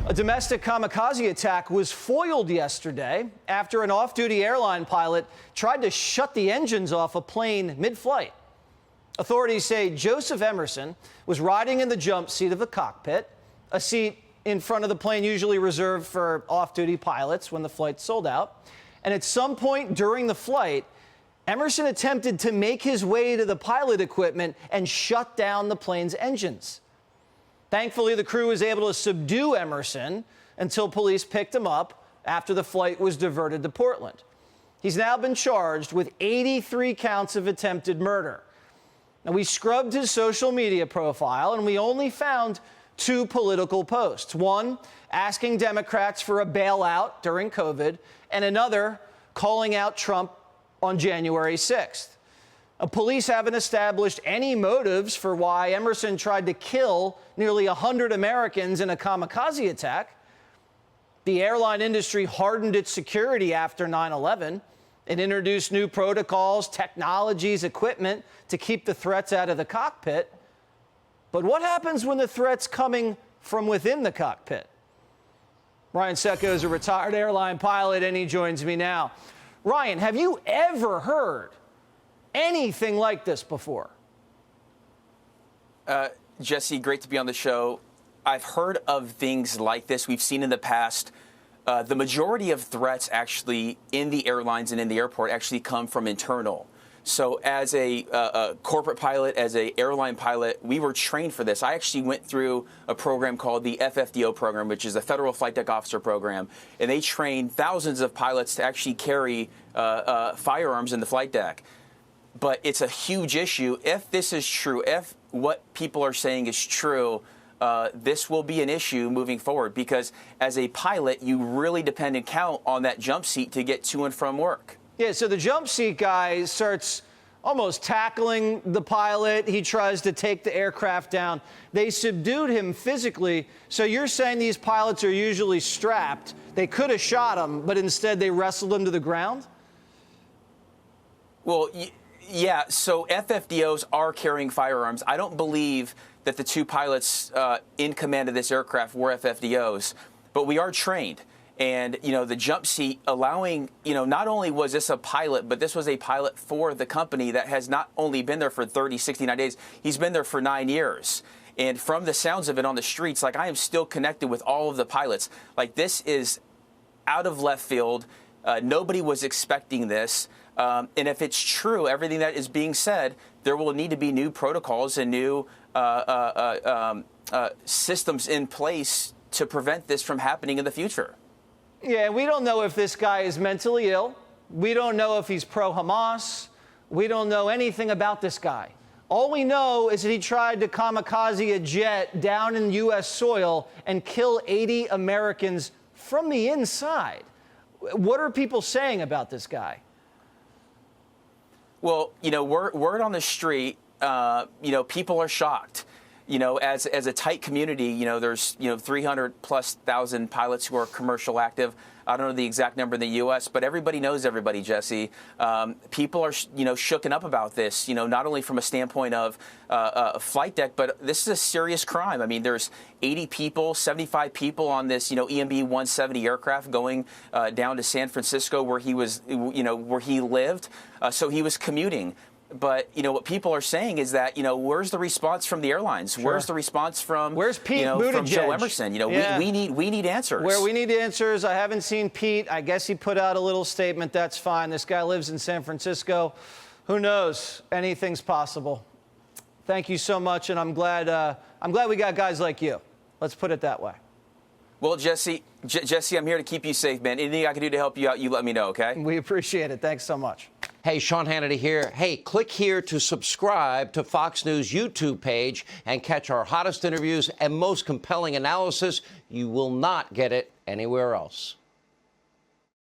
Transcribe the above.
A domestic kamikaze attack was foiled yesterday after an off-duty airline pilot tried to shut the engines off a plane mid-flight. Authorities say Joseph Emerson was riding in the jump seat of the cockpit, a seat in front of the plane usually reserved for off-duty pilots when the flight's sold out. And at some point during the flight, Emerson attempted to make his way to the pilot equipment and shut down the plane's engines. Thankfully, the crew was able to subdue Emerson until police picked him up after the flight was diverted to Portland. He's now been charged with 83 counts of attempted murder. Now, we scrubbed his social media profile, and we only found 2 political posts. One asking Democrats for a bailout during COVID, and another calling out Trump on January 6th. Police haven't established any motives for why Emerson tried to kill nearly 100 Americans in a kamikaze attack. The airline industry hardened its security after 9/11 and introduced new protocols, technologies, equipment to keep the threats out of the cockpit. But what happens when the threat's coming from within the cockpit? Ryan Tseko is a retired airline pilot, and he joins me now. Ryan, have you ever heard anything like this before? Jesse, great to be on the show. I've heard of things like this. We've seen in the past. The majority of threats actually in the airlines and in the airport actually come from internal. So as a corporate pilot, as an airline pilot, we were trained for this. I actually went through a program called the FFDO program, which is a Federal Flight Deck Officer program, and they train thousands of pilots to actually carry firearms in the flight deck. But it's a huge issue. If this is true, if what people are saying is true, this will be an issue moving forward, because as a pilot, you really depend and count on that jump seat to get to and from work. Yeah, so the jump seat guy starts almost tackling the pilot. He tries to take the aircraft down. They subdued him physically. So you're saying these pilots are usually strapped. They could have shot him, but instead they wrestled him to the ground? Well, yeah, so FFDOs are carrying firearms. I don't believe that the 2 pilots in command of this aircraft were FFDOs, but we are trained. And, the jump seat allowing, not only was this a pilot, but this was a pilot for the company that has not only been there for 30, 69 days, he's been there for 9 years. And from the sounds of it on the streets, I am still connected with all of the pilots. This is out of left field. Nobody was expecting this. And if it's true, everything that is being said, there will need to be new protocols and new systems in place to prevent this from happening in the future. Yeah, we don't know if this guy is mentally ill. We don't know if he's pro-Hamas. We don't know anything about this guy. All we know is that he tried to kamikaze a jet down in U.S. soil and kill 80 Americans from the inside. What are people saying about this guy? Well, word on the street, people are shocked. As a tight community, there's 300,000+ pilots who are commercial active. I don't know the exact number in the U.S., but everybody knows everybody, Jesse. People are shooken up about this. Not only from a standpoint of a flight deck, but this is a serious crime. I mean, there's 80 people, 75 people on this EMB 170 aircraft going down to San Francisco, where he was, where he lived. So he was commuting. But, what people are saying is that, where's the response from the airlines? Sure. Where's the response from, where's Pete from Joe Emerson? We need answers. Where we need answers. I haven't seen Pete. I guess he put out a little statement. That's fine. This guy lives in San Francisco. Who knows? Anything's possible. Thank you so much. And I'm glad we got guys like you. Let's put it that way. Well, Jesse, I'm here to keep you safe, man. Anything I can do to help you out, you let me know, okay? We appreciate it. Thanks so much. Hey, Sean Hannity here. Hey, click here to subscribe to Fox News YouTube page and catch our hottest interviews and most compelling analysis. You will not get it anywhere else.